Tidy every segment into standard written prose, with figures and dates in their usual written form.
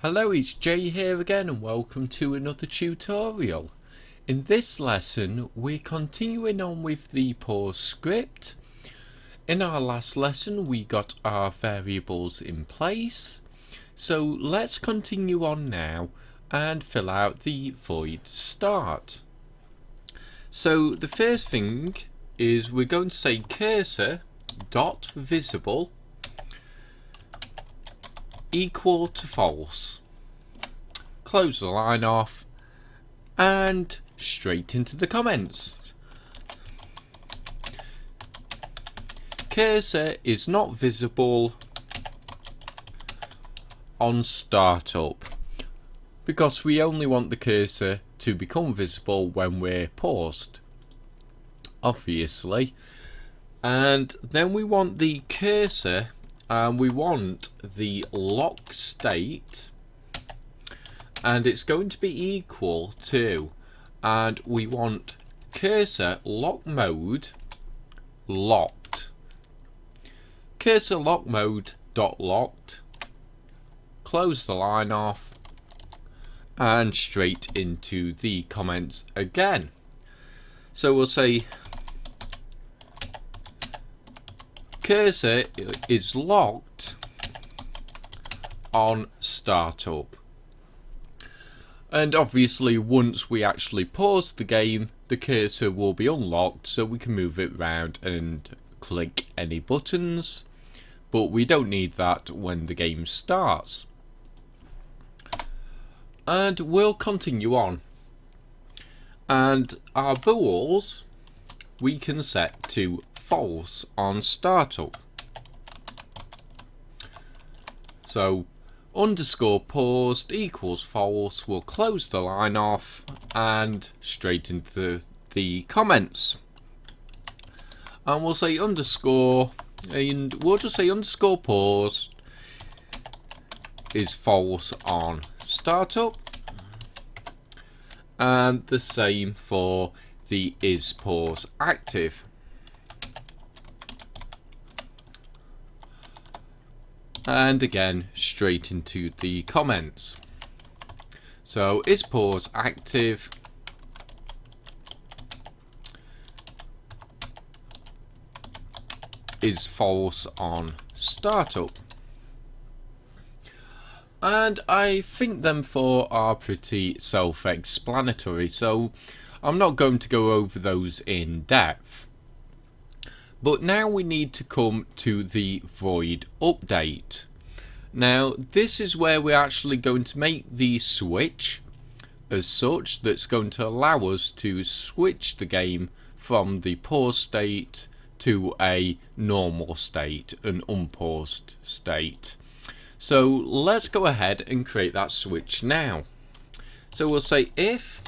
Hello, it's Jay here again and welcome to another tutorial. In this lesson we're continuing on with the pause script. In our last lesson we got our variables in place, so let's continue on now and fill out the void start. So the first thing is we're going to say cursor dot visible equal to false. Close the line off and straight into the comments. Cursor is not visible on startup because we only want the cursor to become visible when we're paused, obviously. And then we want the cursor and we want the lock state, and it's going to be equal to, and we want cursor lock mode locked. Cursor lock mode dot locked. Close the line off and straight into the comments again. So we'll say cursor is locked on startup, and obviously once we actually pause the game the cursor will be unlocked so we can move it around and click any buttons, but we don't need that when the game starts. And we'll continue on, and our bools we can set to false on startup. So underscore paused equals false. We'll close the line off and straight into the comments, and we'll say underscore, and we'll just say underscore paused is false on startup, and the same for the is pause active. And again straight into the comments. So is pause active is false on startup. And I think them four are pretty self-explanatory, so I'm not going to go over those in depth. But now we need to come to the void update. Now this is where we're actually going to make the switch as such that's going to allow us to switch the game from the pause state to a normal state, an unpaused state. So let's go ahead and create that switch now. So we'll say if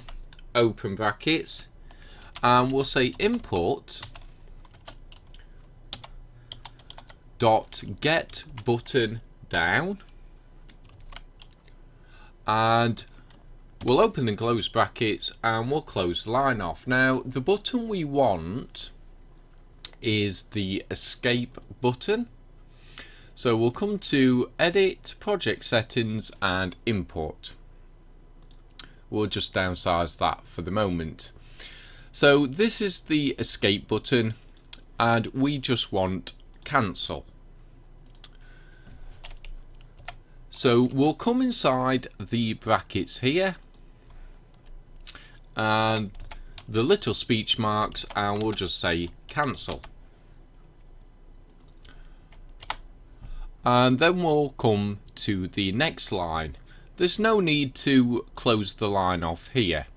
open brackets and we'll say input dot get button down, and we'll open and close brackets and we'll close the line off. Now the button we want is the escape button, so we'll come to edit, project settings and import. We'll just downsize that for the moment. So this is the escape button and we just want cancel. So we'll come inside the brackets here and the little speech marks and we'll just say cancel. And then we'll come to the next line. There's no need to close the line off here.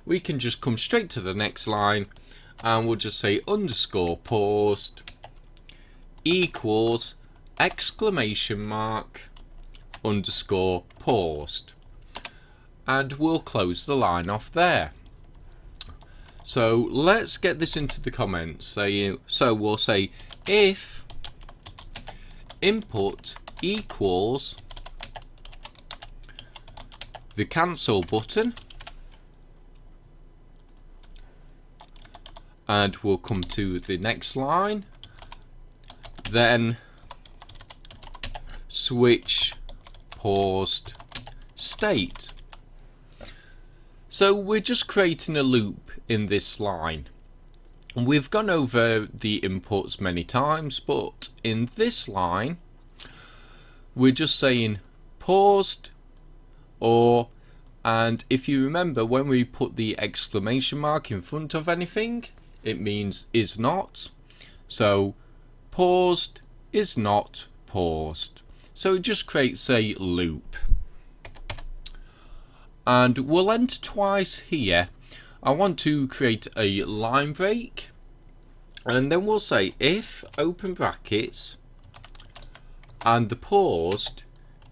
We can just come straight to the next line and we'll just say underscore paused equals exclamation mark underscore paused, and we'll close the line off there. So let's get this into the comments. So we'll say if input equals the cancel button, and we'll come to the next line, then switch paused state. So we're just creating a loop in this line. We've gone over the inputs many times, but in this line we're just saying paused, or, and if you remember, when we put the exclamation mark in front of anything, it means is not. So paused is not paused. So it just creates a loop. And we'll enter twice here. I want to create a line break, and then we'll say if open brackets and the paused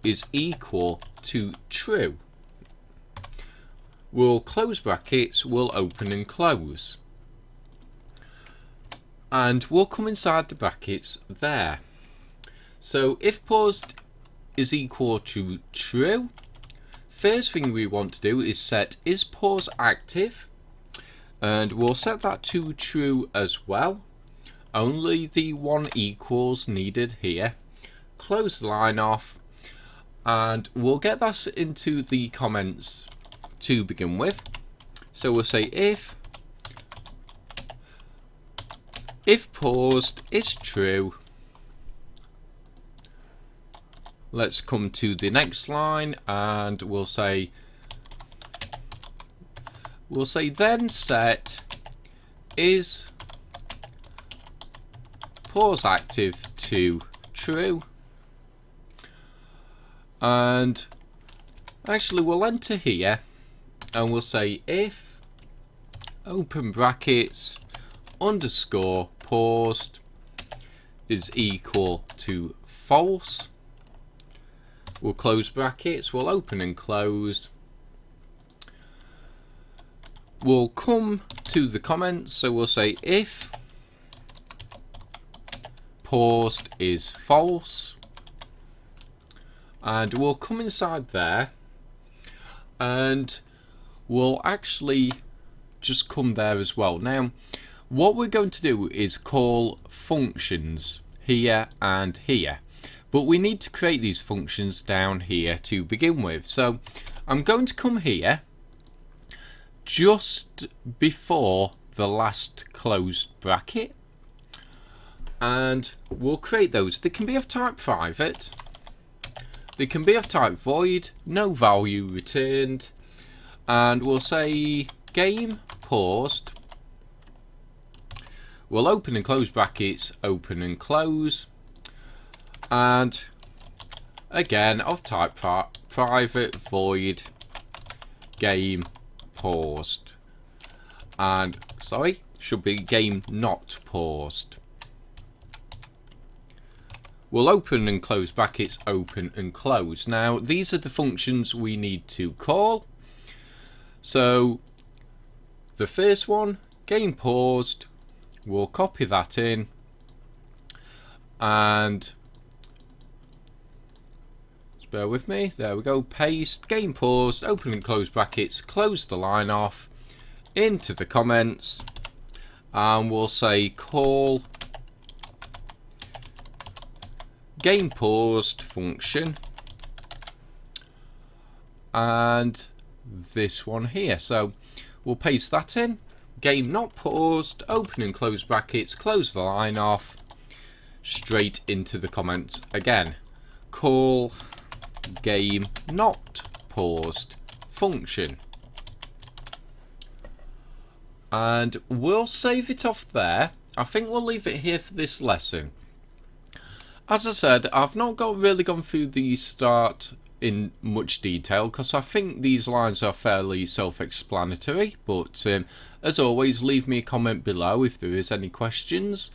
is equal to true. We'll close brackets, we'll open and close. And we'll come inside the brackets there. So if paused is equal to true, first thing we want to do is set is pause active, and we'll set that to true as well. Only the one equals needed here. Close the line off, and we'll get that into the comments to begin with. So we'll say if paused is true. Let's come to the next line, and we'll say then set is pause active to true. And actually we'll enter here and we'll say if open brackets underscore paused is equal to false. We'll close brackets, we'll open and close. We'll come to the comments, so we'll say if paused is false, and we'll come inside there and we'll actually just come there as well. Now what we're going to do is call functions here and here, but we need to create these functions down here to begin with. So I'm going to come here just before the last closed bracket, and we'll create those. They can be of type private, they can be of type void, no value returned, and we'll say game paused. We'll open and close brackets, open and close, and again of type private, void, game paused, and sorry, should be game not paused. We'll open and close brackets, open and close. Now these are the functions we need to call. So the first one, game paused, we'll copy that in, and just bear with me, there we go, paste, game paused, open and close brackets, close the line off, into the comments, and we'll say call game paused function, and this one here. So we'll paste that in, game not paused, open and close brackets, close the line off, straight into the comments again, call game not paused function, and we'll save it off there. I think we'll leave it here for this lesson. As I said, I've not really gone through the start in much detail because I think these lines are fairly self-explanatory, but as always, leave me a comment below if there is any questions.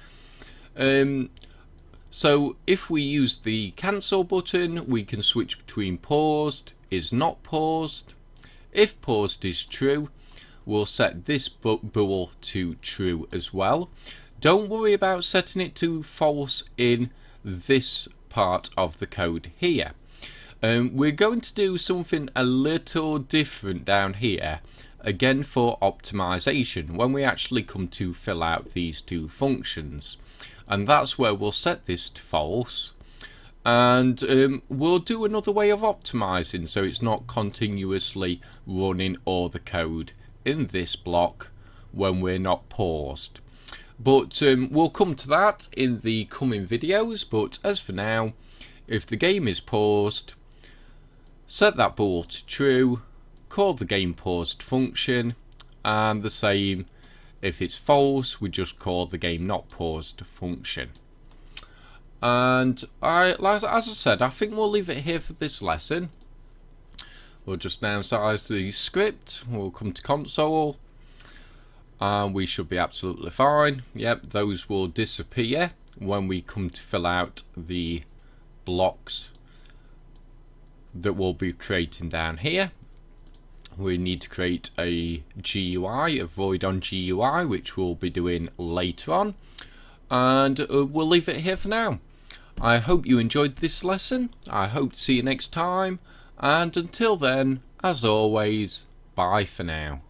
So if we use the cancel button, we can switch between paused, is not paused. If paused is true, we'll set this bool to true as well. Don't worry about setting it to false in this part of the code here. We're going to do something a little different down here, again for optimization, when we actually come to fill out these two functions, and that's where we'll set this to false, and we'll do another way of optimizing so it's not continuously running all the code in this block when we're not paused. But we'll come to that in the coming videos. But as for now, if the game is paused, set that bool to true, call the game paused function, and the same if it's false, we just call the game not paused function. And as I said, I think we'll leave it here for this lesson. We'll just downsize the script, we'll come to console, and we should be absolutely fine. Yep, those will disappear when we come to fill out the blocks that we'll be creating down here. We need to create a GUI, a void on GUI, which we'll be doing later on, and we'll leave it here for now. I hope you enjoyed this lesson. I hope to see you next time, and until then, as always, bye for now.